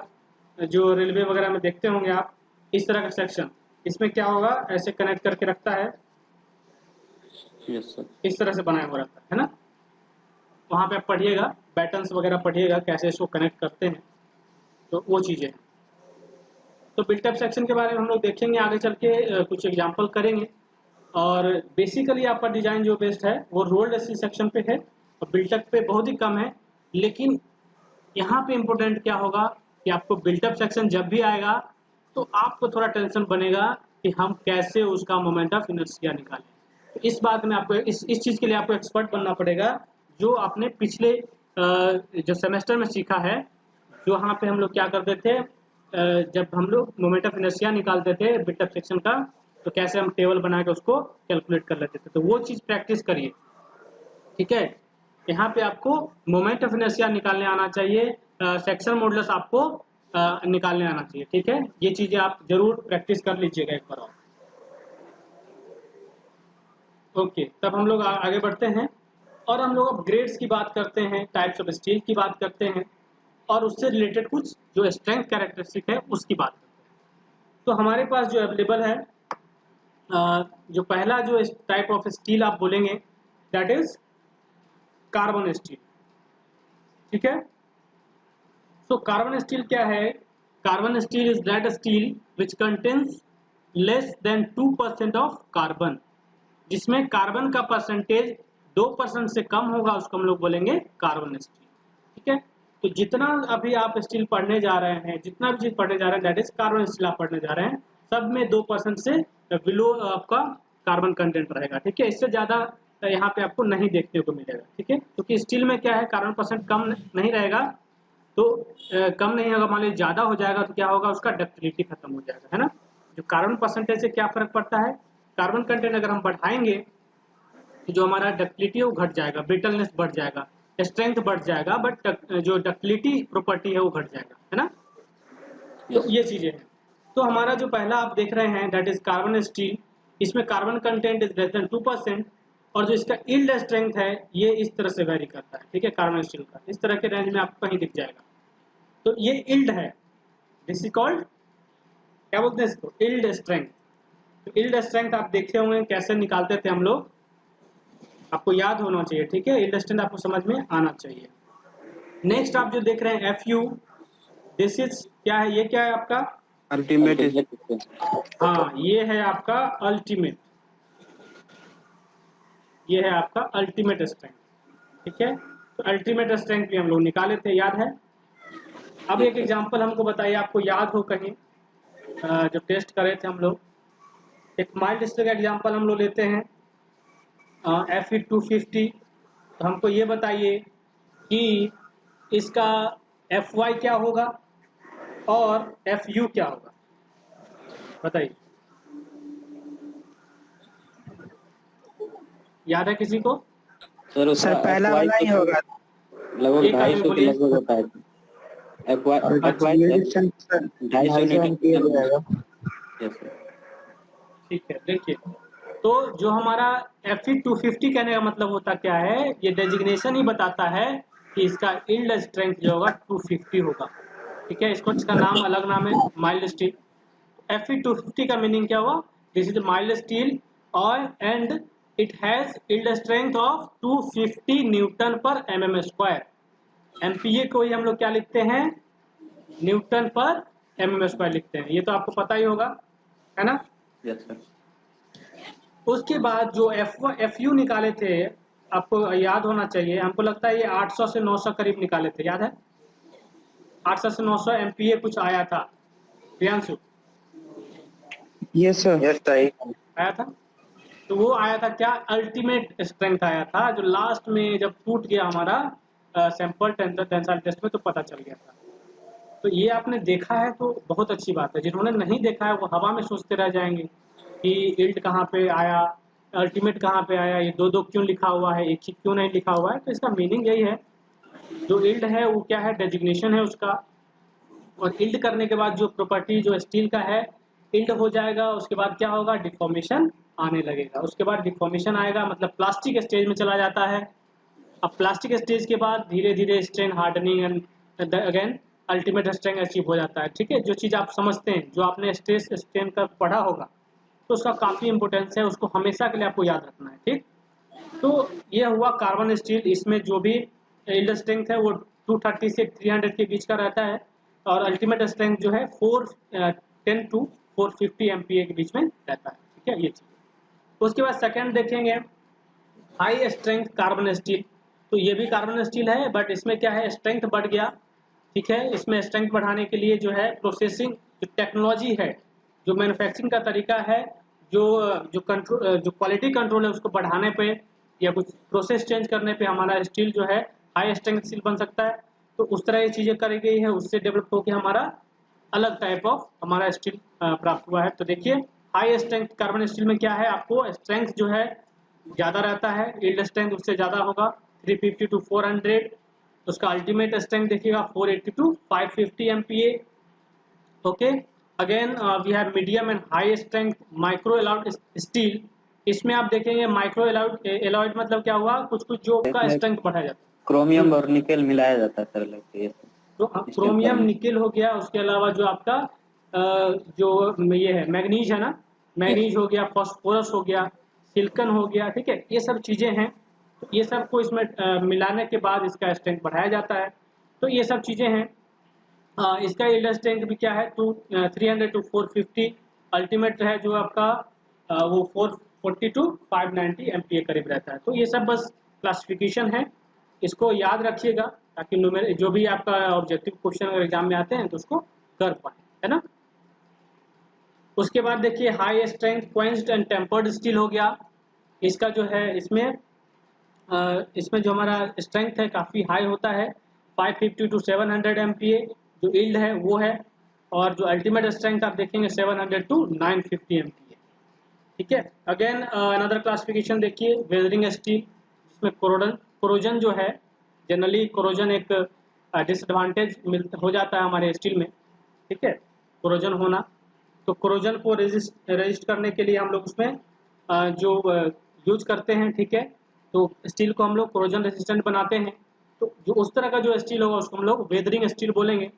जो रेलवे वगैरह में देखते होंगे आप, इस तरह का सेक्शन। इसमें क्या होगा, ऐसे कनेक्ट करके रखता है, यस सर। इस तरह से बनाया हुआ रहता है ना। वहाँ पे आप पढ़िएगा, पैटर्न्स वगैरह पढ़िएगा कैसे इसको कनेक्ट करते हैं, तो वो चीज़ें। तो बिल्टअप सेक्शन के बारे में हम लोग देखेंगे आगे चल के, कुछ एग्जांपल करेंगे। और बेसिकली आपका डिजाइन जो बेस्ड है वो रोल्ड स्टील सेक्शन पे है और बिल्टअप पे बहुत ही कम है। लेकिन यहाँ पे इम्पोर्टेंट क्या होगा कि आपको बिल्टअप सेक्शन जब भी आएगा तो आपको थोड़ा टेंशन बनेगा कि हम कैसे उसका मोमेंट ऑफ इनर्शिया निकालें। तो इस बात में आपको इस चीज़ के लिए आपको एक्सपर्ट बनना पड़ेगा, जो आपने पिछले जो सेमेस्टर में सीखा है। जो वहाँ पे हम लोग क्या करते थे, जब हम लोग मोमेंट ऑफ इनर्शिया निकालते थे बिल्टअप सेक्शन का, तो कैसे हम टेबल बना के उसको कैलकुलेट कर लेते थे। तो वो चीज़ प्रैक्टिस करिए, ठीक है। यहाँ पे आपको मोमेंट ऑफ इनर्शिया निकालने आना चाहिए, सेक्शन मॉडुलस आपको निकालने आना चाहिए, ठीक है। ये चीज़ें आप जरूर प्रैक्टिस कर लीजिएगा एक बार और। ओके, तब हम लोग आगे बढ़ते हैं और हम लोग अब ग्रेड्स की बात करते हैं, टाइप्स ऑफ स्टील की बात करते हैं और उससे रिलेटेड कुछ जो स्ट्रेंथ कैरेक्टरिस्टिक है उसकी बात करते हैं। तो हमारे पास जो अवेलेबल है, जो पहला जो टाइप ऑफ स्टील आप बोलेंगे दैट इज कार्बन स्टील, ठीक है। सो कार्बन स्टील क्या है, carbon steel is that steel which contains less than 2% of carbon, जिसमें कार्बन का परसेंटेज 2% से कम होगा, उसको हम लोग बोलेंगे कार्बन स्टील, ठीक है। तो जितना अभी आप स्टील पढ़ने जा रहे हैं, जितना भी चीज पढ़ने जा रहे हैं दैट इज कार्बन स्टील आप पढ़ने जा रहे हैं, सब में 2% से बिलो आपका कार्बन कंटेंट रहेगा, ठीक है। इससे ज्यादा यहाँ पे आपको नहीं देखने को मिलेगा, ठीक है। क्योंकि स्टील में क्या है, कार्बन परसेंट कम नहीं रहेगा, तो कम नहीं होगा, मान लीजिए ज्यादा हो जाएगा तो क्या होगा, उसका डक्टिलिटी खत्म हो जाएगा, है ना। जो कार्बन परसेंटेज से क्या फर्क पड़ता है, कार्बन कंटेंट अगर हम बढ़ाएंगे तो जो हमारा डक्टिलिटी है वो घट जाएगा, ब्रिटलनेस बढ़ जाएगा, स्ट्रेंथ बढ़ जाएगा, बट जो डक्टिलिटी प्रॉपर्टी है वो घट जाएगा, है ना। तो ये चीजें हैं। तो हमारा जो पहला आप देख रहे हैं दैट इज कार्बन स्टील, इसमें carbon content is less than 2% और जो इसका यील्ड स्ट्रेंथ है ये इस तरह से वेरी करता है, ठीक है। कार्बन स्टील का इस तरह के रेंज में आपको कहीं दिख जाएगा। तो ये यील्ड है, दिस इज कॉल्ड, क्या बोलते हैं इसको, यील्ड स्ट्रेंथ। तो यील्ड स्ट्रेंथ आप देखे होंगे कैसे निकालते थे हम लोग, आपको याद होना चाहिए, ठीक है। यील्ड स्ट्रेंथ आपको समझ में आना चाहिए। नेक्स्ट आप जो देख रहे हैं एफ यू, दिस इज क्या है, ये क्या है आपका अल्टीमेट। हाँ, ये है आपका अल्टीमेट, ये है आपका अल्टीमेट स्ट्रेंथ, ठीक है। तो अल्टीमेट स्ट्रेंथ भी हम लोग निकाले थे, याद है। अब एक एग्जांपल हमको बताइए, आपको याद हो कहीं जब टेस्ट करे थे हम लोग, एक माइल्ड स्टील का एग्जांपल हम लोग लेते हैं, Fe250। तो हमको ये बताइए कि इसका Fy क्या होगा और Fu क्या होगा। बताइए, याद है किसी को? सर सर उसका पहला वाला ही होगा। लगभग एक आदमी 250 के बोलिए। लगभग होता है। और अच्छा, FY sir resistance 250 250 ampere newton. रहेगा। Yes sir. ठीक है, देखिए, तो जो हमारा Fe250 कहने का मतलब होता क्या है, ये डेजिग्नेशन ही बताता है कि इसका यील्ड स्ट्रेंथ जो होगा 250 होगा। ठीक है, इसको इसका नाम अलग नाम है माइल्ड स्टील। Fe250 का मीनिंग क्या हुआ? दिस इज माइल्ड स्टील और and it has yield strength of 250 Newton पर mm स्क्वायर। एमपीए को ही हम लोग क्या लिखते हैं? न्यूटन पर mm स्क्वायर लिखते हैं। ये तो आपको पता ही होगा, है ना? Yes sir. उसके बाद जो एफ यू निकाले थे, आपको याद होना चाहिए, हमको लगता है ये 800 से 900 करीब निकाले थे, याद है? 800 से 900 एमपीए कुछ आया था, प्रियांशु यस सर। आया था। तो वो आया था क्या? अल्टीमेट स्ट्रेंथ आया था, जो लास्ट में जब टूट गया हमारा सैंपल टेंसाइल टेस्ट में तो पता चल गया था। तो ये आपने देखा है तो बहुत अच्छी बात है। जिन्होंने नहीं देखा है वो हवा में सोचते रह जाएंगे कि इल्ट कहाँ पे आया, अल्टीमेट कहाँ पे आया, ये दो दो क्यों लिखा हुआ है, एक ही क्यों नहीं लिखा हुआ है। तो इसका मीनिंग यही है, जो इल्ड है वो क्या है? डेजिग्नेशन है उसका। और इल्ड करने के बाद जो प्रॉपर्टी जो स्टील का है, इल्ड हो जाएगा, उसके बाद क्या होगा? डिफॉर्मेशन आने लगेगा। उसके बाद डिफॉर्मेशन आएगा मतलब प्लास्टिक स्टेज में चला जाता है। अब प्लास्टिक स्टेज के बाद धीरे धीरे strain hardening and again ultimate strength achieve हो जाता है। ठीक है, जो चीज़ आप समझते हैं, जो आपने स्ट्रेस स्ट्रेन का पढ़ा होगा, तो उसका काफ़ी इंपॉर्टेंस है, उसको हमेशा के लिए आपको याद रखना है। ठीक, तो ये हुआ कार्बन स्टील। इसमें जो भी यील्ड स्ट्रेंथ है वो 230 से 300 के बीच का रहता है और अल्टीमेट स्ट्रेंथ जो है 410 टू 450 एमपीए के बीच में रहता है। ठीक है, ये चीज़। उसके बाद सेकंड देखेंगे हाई स्ट्रेंथ कार्बन स्टील। तो ये भी कार्बन स्टील है, बट इसमें क्या है? स्ट्रेंथ बढ़ गया। ठीक है, इसमें स्ट्रेंथ बढ़ाने के लिए जो है प्रोसेसिंग जो टेक्नोलॉजी है, जो मैन्युफैक्चरिंग का तरीका है, जो जो कंट्रोल जो क्वालिटी कंट्रोल है उसको बढ़ाने पे या कुछ प्रोसेस चेंज करने पे हमारा स्टील जो है हाई स्ट्रेंथ स्टील बन सकता है। तो उस तरह की चीज़ें करी गई है, उससे डेवलप होकर हमारा अलग टाइप ऑफ हमारा स्टील प्राप्त हुआ है। तो देखिए, हाई स्ट्रेंथ कार्बन स्टील में क्या है? आपको स्ट्रेंथ जो है ज़्यादा रहता है, यील्ड स्ट्रेंथ उससे ज़्यादा होगा 350 टू 400। उसका अल्टीमेट स्ट्रेंथ देखिएगा 480 to 550 MPa. Okay, again we have medium and high strength micro alloyed steel. इसमें आप देखेंगे माइक्रो एलाउड मतलब क्या हुआ? कुछ कुछ जो का इसमें स्ट्रेंथ बढ़ाया जाता है। क्रोमियम और निकेल मिलाया जाता है सर, लगता है ये तो स्टील क्रोमियम फॉर्म। निकेल हो गया, उसके अलावा जो आपका जो ये है मैग्नीज है ना, यस। मैग्नीज हो गया, फास्फोरस हो गया, सिलिकॉन हो गया। ठीक है, ये सब चीज़ें हैं। तो ये सब को इसमें मिलाने के बाद इसका स्ट्रेंथ बढ़ाया जाता है। तो ये सब चीज़ें हैं। इसका यील्ड स्ट्रेंथ भी क्या है? 300 टू 450। अल्टीमेट है जो आपका वो 440 टू 590 एमपीए करीब रहता है। तो ये सब बस क्लासिफिकेशन है, इसको याद रखिएगा ताकि जो भी आपका ऑब्जेक्टिव क्वेश्चन अगर एग्जाम में आते हैं तो उसको कर पाए, है ना? उसके बाद देखिए high strength quenched and tempered steel हो गया। इसका जो है इसमें जो हमारा स्ट्रेंथ है काफ़ी हाई होता है, 550 टू 700 एमपीए जो यील्ड है वो है। और जो अल्टीमेट स्ट्रेंथ आप देखेंगे 700 टू 950 एमपीए। ठीक है, अगेन अनदर क्लासिफिकेशन देखिए वेदरिंग स्टील, जिसमें कोरोजन जो है, जनरली कोरोजन एक डिसएडवांटेज हो जाता है हमारे स्टील में। ठीक है, कोरोजन होना। तो कोरोजन को रेजिस्ट करने के लिए हम लोग उसमें जो यूज करते हैं। ठीक है, तो स्टील को हम लोग कोरोजन रेजिस्टेंट बनाते हैं। तो जो उस तरह का जो स्टील होगा उसको हम लोग वेदरिंग स्टील बोलेंगे।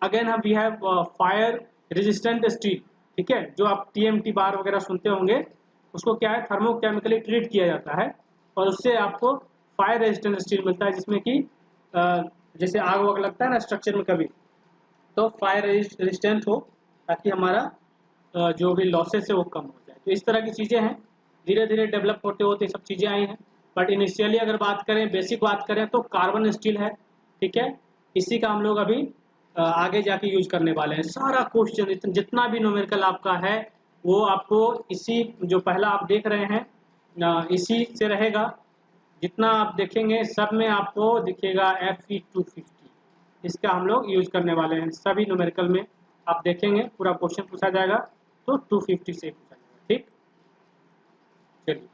अगेन हम we have fire resistant steel. ठीक है, जो आप टीएमटी बार वगैरह सुनते होंगे, उसको क्या है? थर्मोकेमिकली ट्रीट किया जाता है और उससे आपको फायर रेजिस्टेंट स्टील मिलता है, जिसमें कि जैसे आग वग लगता है ना स्ट्रक्चर में कभी, तो फायर रेजिस्टेंट हो ताकि हमारा जो भी लॉसेस है वो कम हो जाए। तो इस तरह की चीज़ें हैं, धीरे धीरे डेवलप होते होते सब चीज़ें आई हैं। बट इनिशियली अगर बात करें, बेसिक बात करें तो कार्बन स्टील है। ठीक है, इसी का हम लोग अभी आगे जाके यूज करने वाले हैं। सारा क्वेश्चन जितना भी न्यूमेरिकल आपका है वो आपको इसी जो पहला आप देख रहे हैं इसी से रहेगा। जितना आप देखेंगे सब में आपको दिखेगा Fe250, इसका हम लोग यूज करने वाले हैं। सभी न्यूमेरिकल में आप देखेंगे पूरा क्वेश्चन पूछा जाएगा। तो 250 से हो जाएगा। ठीक, चलिए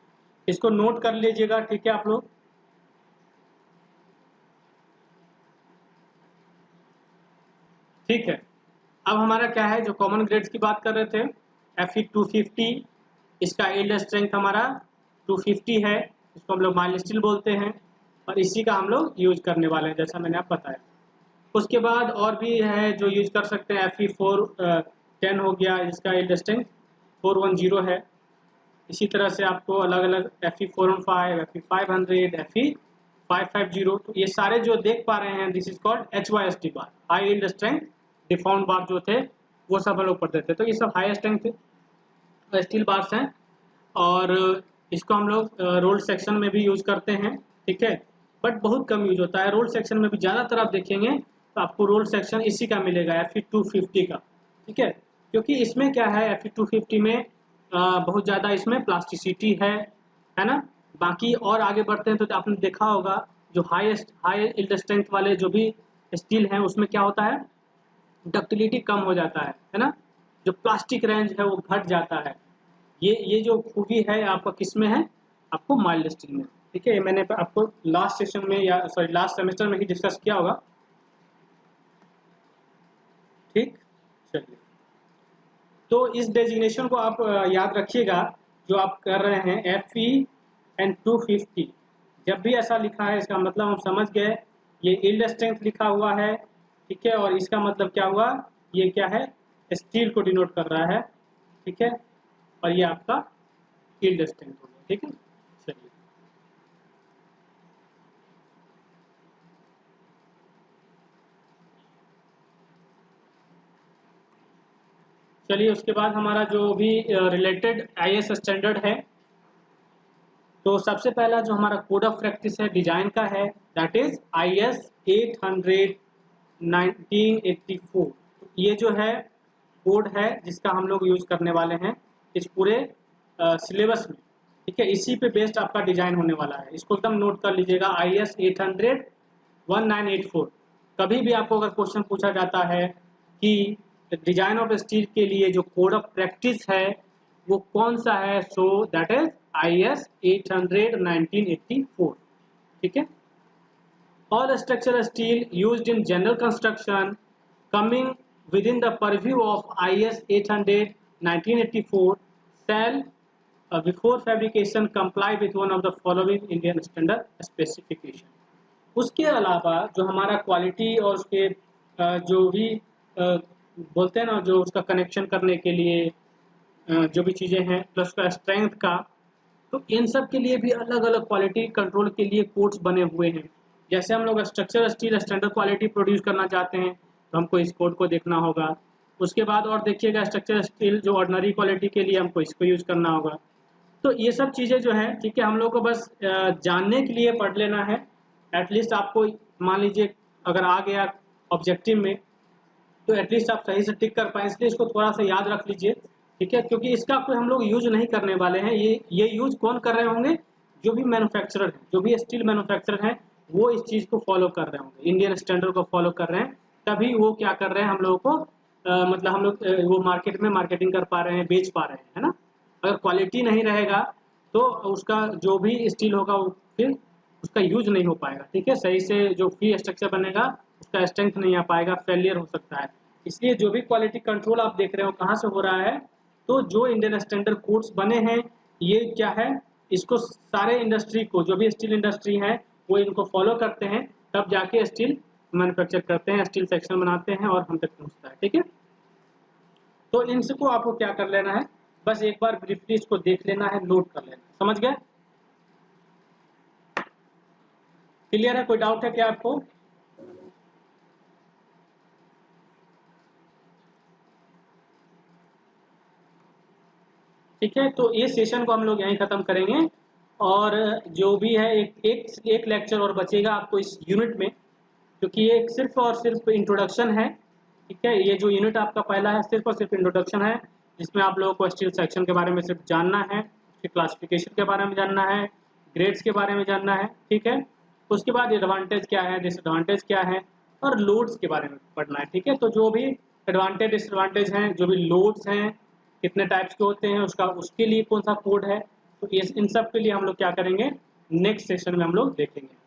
इसको नोट कर लीजिएगा। ठीक है आप लोग, ठीक है। अब हमारा क्या है, जो कॉमन ग्रेड्स की बात कर रहे थे, Fe 250, इसका यील्ड स्ट्रेंथ हमारा 250 है, इसको हम लोग माइल्ड स्टील बोलते हैं और इसी का हम लोग यूज करने वाले हैं जैसा मैंने आपको बताया। उसके बाद और भी है जो यूज कर सकते हैं, Fe 410 हो गया, इसका यील्ड स्ट्रेंथ 410 है। इसी तरह से आपको अलग अलग Fe 415, Fe 500, Fe 550, तो ये सारे जो देख पा रहे हैं, this is called HYST bar, high yield strength deformed bar जो थे वो सब हम लोग पढ़ते थे। तो ये सब हाई स्ट्रेंथ स्टील बार्स हैं और इसको हम लोग रोल सेक्शन में भी यूज करते हैं। ठीक है, बट बहुत कम यूज होता है। रोल सेक्शन में भी ज़्यादातर आप देखेंगे तो आपको रोल सेक्शन इसी का मिलेगा, Fe 250 का। ठीक है, क्योंकि इसमें क्या है, Fe 250 में बहुत ज़्यादा इसमें प्लास्टिसिटी है ना। बाकी और आगे बढ़ते हैं तो आपने देखा होगा जो हाई यील्ड स्ट्रेंथ वाले जो भी स्टील हैं उसमें क्या होता है, डक्टिलिटी कम हो जाता है ना, जो प्लास्टिक रेंज है वो घट जाता है। ये जो खूबी है आपका किस में है, आपको माइल्ड स्टील में। ठीक है, ये मैंने आपको लास्ट सेशन में या सॉरी लास्ट सेमेस्टर में ही डिस्कस किया होगा। ठीक, चलिए तो इस डेजिग्नेशन को आप याद रखिएगा जो आप कर रहे हैं, Fe and 250, जब भी ऐसा लिखा है इसका मतलब हम समझ गए ये यील्ड स्ट्रेंथ लिखा हुआ है। ठीक है, और इसका मतलब क्या हुआ, ये क्या है, स्टील को डिनोट कर रहा है। ठीक है, और ये आपका यील्ड स्ट्रेंथ हो गया। ठीक है, चलिए चलिए उसके बाद हमारा जो भी रिलेटेड IS स्टैंडर्ड है, तो सबसे पहला जो हमारा कोड ऑफ प्रैक्टिस है डिजाइन का है, दैट इज IS 800 1984। ये जो है कोड है जिसका हम लोग यूज करने वाले हैं इस पूरे सिलेबस में। ठीक है, इसी पे बेस्ड आपका डिजाइन होने वाला है, इसको एकदम नोट कर लीजिएगा, IS 800 1984। कभी भी आपको अगर क्वेश्चन पूछा जाता है कि डिजाइन ऑफ स्टील के लिए जो कोड ऑफ प्रैक्टिस है वो कौन सा है, सो दैट इज IS 800 1984। ठीक है, all structural steel used in general construction coming within the purview of IS 800 1984 shall before fabrication comply with one of the following Indian standard specification। उसके अलावा जो हमारा क्वालिटी और उसके जो भी बोलते हैं ना, जो उसका कनेक्शन करने के लिए जो भी चीज़ें हैं प्लस उसका स्ट्रेंथ का, तो इन सब के लिए भी अलग अलग क्वालिटी कंट्रोल के लिए कोड्स बने हुए हैं। जैसे हम लोग structure steel standard quality produce करना चाहते हैं तो हमको इस कोड को देखना होगा। उसके बाद और देखिएगा स्ट्रक्चर स्टील जो ऑर्डिनरी क्वालिटी के लिए हमको इसको यूज करना होगा। तो ये सब चीज़ें जो है, ठीक है, हम लोग को बस जानने के लिए पढ़ लेना है। एटलीस्ट आपको मान लीजिए अगर आ गया ऑब्जेक्टिव में तो एटलीस्ट आप सही से टिक कर पाए, इसलिए इसको थोड़ा सा याद रख लीजिए। ठीक है, क्योंकि इसका कोई हम लोग यूज नहीं करने वाले हैं। ये यूज कौन कर रहे होंगे, जो भी मैन्युफैक्चरर है, जो भी स्टील मैन्युफैक्चरर हैं वो इस चीज़ को फॉलो कर रहे होंगे, इंडियन स्टैंडर्ड को फॉलो कर रहे हैं, तभी वो क्या कर रहे हैं हम लोगों को मतलब हम लोग वो मार्केट में मार्केटिंग कर पा रहे हैं, बेच पा रहे हैं, है ना। अगर क्वालिटी नहीं रहेगा तो उसका जो भी स्टील होगा वो फिर उसका यूज नहीं हो पाएगा। ठीक है, सही से जो फ्री स्ट्रक्चर बनेगा उसका स्ट्रेंथ नहीं आ पाएगा, फेलियर हो सकता है। इसलिए जो भी क्वालिटी कंट्रोल आप देख रहे हो कहाँ से हो रहा है, तो जो इंडियन स्टैंडर्ड कोड्स बने हैं ये क्या है, इसको सारे इंडस्ट्री को, जो भी स्टील इंडस्ट्री है वो इनको फॉलो करते हैं, तब जाके स्टील मैन्युफैक्चर करते हैं, स्टील सेक्शन बनाते हैं और हम तक पहुँचता है। ठीक है, तो इनको आपको क्या कर लेना है, बस एक बार ब्रीफली इसको देख लेना है, नोट कर लेना है। समझ गए, क्लियर है, कोई डाउट है क्या आपको? ठीक है, तो ये सेशन को हम लोग यहीं ख़त्म करेंगे और जो भी है एक लेक्चर और बचेगा आपको इस यूनिट में, क्योंकि ये सिर्फ और सिर्फ इंट्रोडक्शन है। ठीक है, ये जो यूनिट आपका पहला है सिर्फ और सिर्फ इंट्रोडक्शन है, जिसमें आप लोगों को स्टील सेक्शन के बारे में सिर्फ जानना है, उसकी क्लासिफिकेशन के बारे में जानना है, ग्रेड्स के बारे में जानना है। ठीक है, उसके बाद एडवांटेज क्या है, डिसएडवांटेज क्या है और लोड्स के बारे में पढ़ना है। ठीक है, तो जो भी एडवांटेज डिसएडवांटेज हैं, जो भी लोड्स हैं, कितने टाइप्स के होते हैं, उसके लिए कौन सा कोड है, तो इन सब के लिए हम लोग क्या करेंगे, नेक्स्ट सेशन में हम लोग देखेंगे।